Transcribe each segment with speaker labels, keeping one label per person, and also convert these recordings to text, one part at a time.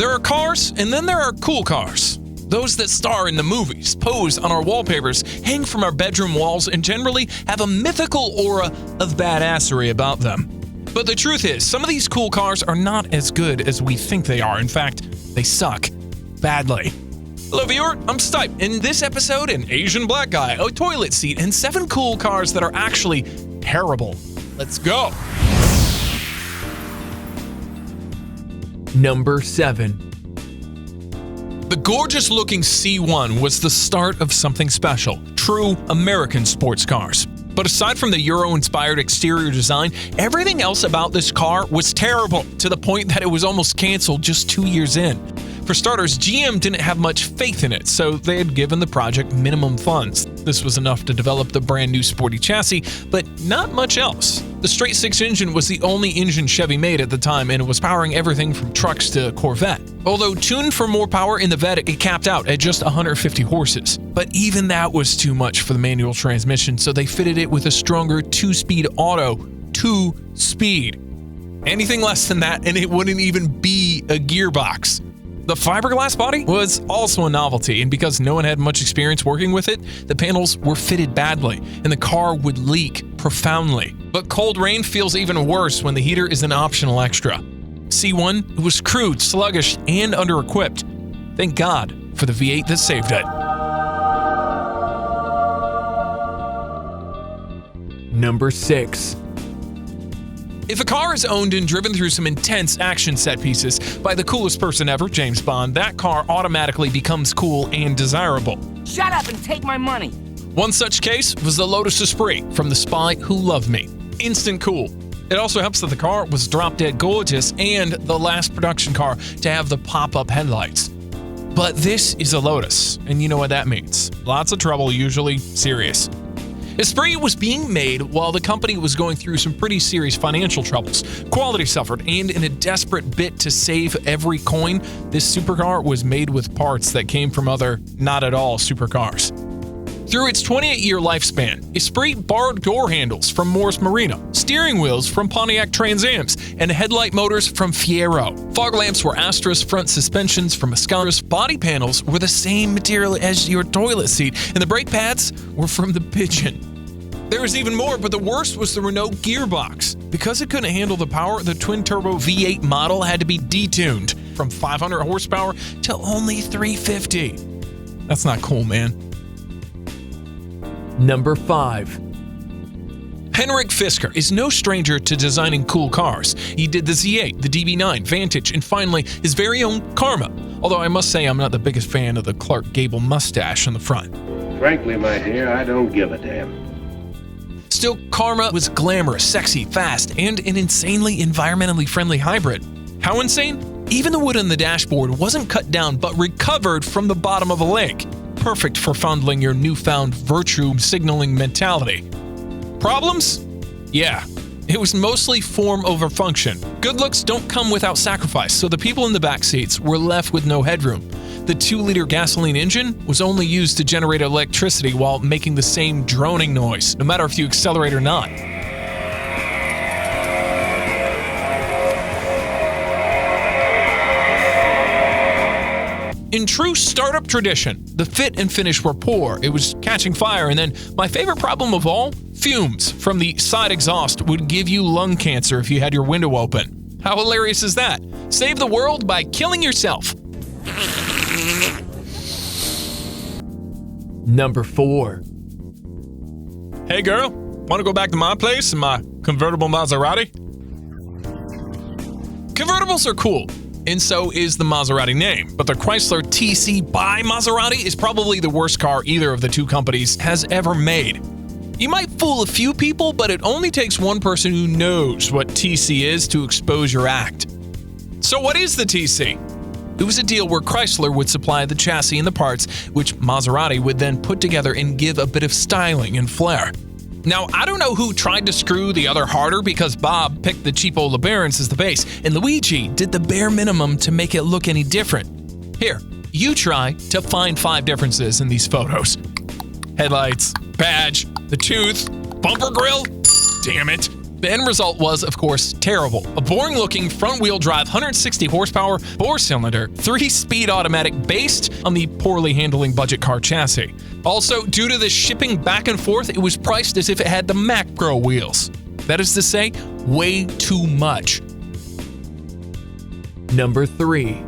Speaker 1: There are cars, and then there are cool cars. Those that star in the movies, pose on our wallpapers, hang from our bedroom walls, and generally have a mythical aura of badassery about them. But the truth is, some of these cool cars are not as good as we think they are. In fact, they suck badly. Hello viewer, I'm Stipe. In this episode, an Asian black guy, a toilet seat, and 7 cool cars that are actually terrible. Let's go!
Speaker 2: Number 7.
Speaker 1: The gorgeous-looking Siwon was the start of something special, true American sports cars. But aside from the Euro-inspired exterior design, everything else about this car was terrible, to the point that it was almost canceled just 2 years in. For starters, GM didn't have much faith in it, so they had given the project minimum funds. This was enough to develop the brand new sporty chassis, but not much else. The straight-six engine was the only engine Chevy made at the time, and it was powering everything from trucks to Corvette. Although tuned for more power in the Vette, it capped out at just 150 horses. But even that was too much for the manual transmission, so they fitted it with a stronger 2-speed auto. 2-speed. Anything less than that, and it wouldn't even be a gearbox. The fiberglass body was also a novelty, and because no one had much experience working with it, the panels were fitted badly, and the car would leak profoundly. But cold rain feels even worse when the heater is an optional extra. C1 was crude, sluggish, and under-equipped. Thank God for the V8 that saved it.
Speaker 2: Number 6.
Speaker 1: If a car is owned and driven through some intense action set pieces by the coolest person ever, James Bond, that car automatically becomes cool and desirable.
Speaker 3: Shut up and take my money!
Speaker 1: One such case was the Lotus Esprit from The Spy Who Loved Me. Instant cool. It also helps that the car was drop-dead gorgeous and the last production car to have the pop-up headlights. But this is a Lotus, and you know what that means. Lots of trouble, usually serious. Esprit was being made while the company was going through some pretty serious financial troubles. Quality suffered, and in a desperate bid to save every coin, this supercar was made with parts that came from other not-at-all supercars. Through its 28-year lifespan, Esprit borrowed door handles from Morris Marina, steering wheels from Pontiac Trans Ams, and headlight motors from Fiero. Fog lamps were Astras, front suspensions from Ascaris, body panels were the same material as your toilet seat, and the brake pads were from the Pigeon. There was even more, but the worst was the Renault gearbox. Because it couldn't handle the power, the twin-turbo V8 model had to be detuned from 500 horsepower to only 350. That's not cool, man.
Speaker 2: Number 5.
Speaker 1: Henrik Fisker is no stranger to designing cool cars. He did the Z8, the DB9, Vantage, and finally his very own Karma. Although I must say I'm not the biggest fan of the Clark Gable mustache on the front.
Speaker 4: Frankly, my dear, I don't give a damn.
Speaker 1: Still, Karma was glamorous, sexy, fast, and an insanely environmentally friendly hybrid. How insane? Even the wood on the dashboard wasn't cut down but recovered from the bottom of a lake. Perfect for fondling your newfound virtue signaling mentality. Problems? Yeah, it was mostly form over function. Good looks don't come without sacrifice, so the people in the back seats were left with no headroom. The 2-liter gasoline engine was only used to generate electricity while making the same droning noise, no matter if you accelerate or not. In true startup tradition, the fit and finish were poor, it was catching fire, and then my favorite problem of all, fumes from the side exhaust would give you lung cancer if you had your window open. How hilarious is that? Save the world by killing yourself.
Speaker 2: Number 4.
Speaker 1: Hey girl, wanna go back to my place in my convertible Maserati? Convertibles are cool, and so is the Maserati name, but the Chrysler TC by Maserati is probably the worst car either of the two companies has ever made. You might fool a few people, but it only takes one person who knows what TC is to expose your act. So what is the TC? It was a deal where Chrysler would supply the chassis and the parts, which Maserati would then put together and give a bit of styling and flair. Now, I don't know who tried to screw the other harder because Bob picked the cheapo LeBarons as the base, and Luigi did the bare minimum to make it look any different. Here, you try to find 5 differences in these photos. Headlights, badge, the tooth, bumper grill, damn it, The end result was, of course, terrible. A boring-looking front-wheel drive 160 horsepower four-cylinder 3-speed automatic based on the poorly handling budget car chassis. Also, due to the shipping back and forth, it was priced as if it had the Mac Pro wheels. That is to say, way too much.
Speaker 2: Number 3.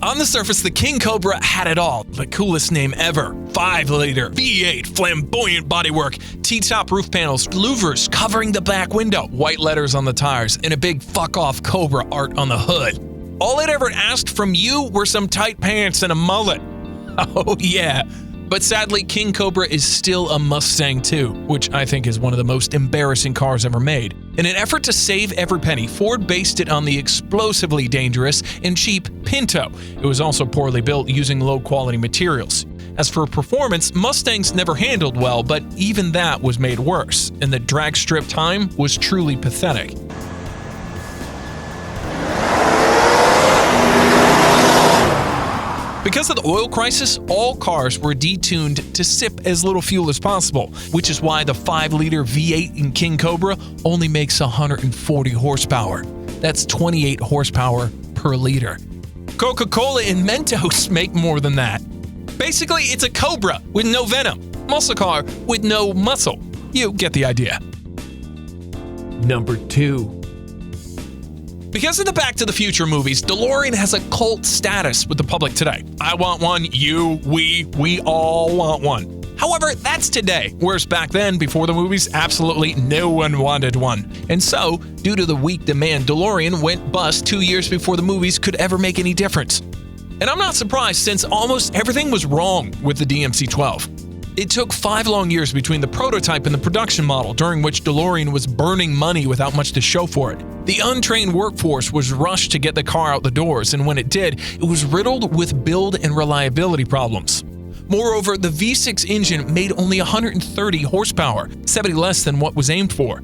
Speaker 1: On the surface, the King Cobra had it all. The coolest name ever. 5-liter, V8, flamboyant bodywork, T-top roof panels, louvers covering the back window, white letters on the tires, and a big fuck-off Cobra art on the hood. All it ever asked from you were some tight pants and a mullet. Oh yeah. But sadly, King Cobra is still a Mustang too, which I think is one of the most embarrassing cars ever made. In an effort to save every penny, Ford based it on the explosively dangerous and cheap Pinto. It was also poorly built using low-quality materials. As for performance, Mustangs never handled well, but even that was made worse, and the drag strip time was truly pathetic. Because of the oil crisis, all cars were detuned to sip as little fuel as possible, which is why the 5-liter V8 in King Cobra only makes 140 horsepower. That's 28 horsepower per liter. Coca-Cola and Mentos make more than that. Basically, it's a Cobra with no venom, muscle car with no muscle. You get the idea.
Speaker 2: Number 2.
Speaker 1: Because of the Back to the Future movies, DeLorean has a cult status with the public today. I want one, you, we all want one. However, that's today, whereas back then, before the movies, absolutely no one wanted one. And so, due to the weak demand, DeLorean went bust 2 years before the movies could ever make any difference. And I'm not surprised, since almost everything was wrong with the DMC12. It took 5 long years between the prototype and the production model, during which DeLorean was burning money without much to show for it. The untrained workforce was rushed to get the car out the doors, and when it did, it was riddled with build and reliability problems. Moreover, the V6 engine made only 130 horsepower, 70 less than what was aimed for.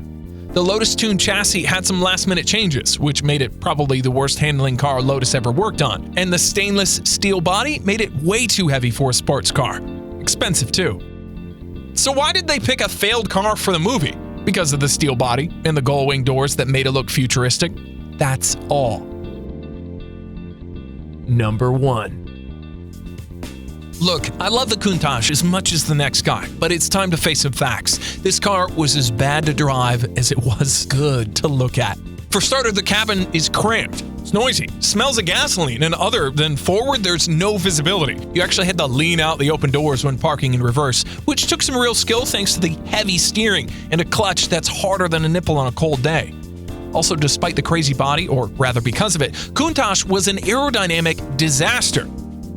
Speaker 1: The Lotus tuned chassis had some last-minute changes, which made it probably the worst handling car Lotus ever worked on, and the stainless steel body made it way too heavy for a sports car. Expensive too. So why did they pick a failed car for the movie? Because of the steel body and the gull-wing doors that made it look futuristic? That's all.
Speaker 2: Number 1.
Speaker 1: Look, I love the Countach as much as the next guy, but it's time to face some facts. This car was as bad to drive as it was good to look at. For starter, the cabin is cramped. It's noisy, smells of gasoline, and other than forward, there's no visibility. You actually had to lean out the open doors when parking in reverse, which took some real skill thanks to the heavy steering and a clutch that's harder than a nipple on a cold day. Also, despite the crazy body, or rather because of it, Countach was an aerodynamic disaster.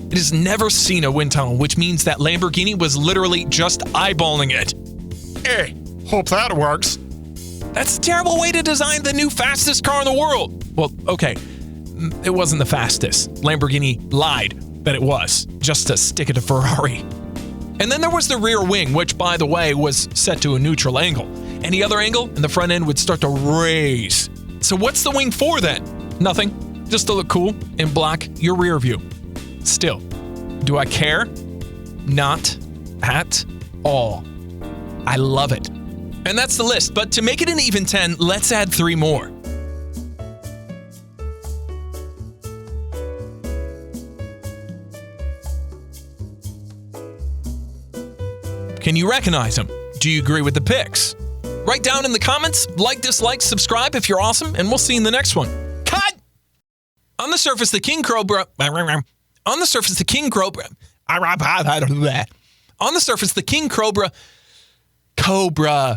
Speaker 1: It has never seen a wind tunnel, which means that Lamborghini was literally just eyeballing it. Hey, hope that works. That's a terrible way to design the new fastest car in the world. Well, okay, it wasn't the fastest. Lamborghini lied that it was, just to stick it to Ferrari. And then there was the rear wing, which, by the way, was set to a neutral angle. Any other angle, and the front end would start to raise. So what's the wing for then? Nothing, just to look cool and block your rear view. Still, do I care? Not at all. I love it. And that's the list, but to make it an even 10, let's add 3 more. Can you recognize them? Do you agree with the picks? Write down in the comments, like, dislike, subscribe if you're awesome, and we'll see you in the next one. Cut! On the surface, the King Cobra... On the surface, the King Cobra... On the surface, the King Cobra... Cobra...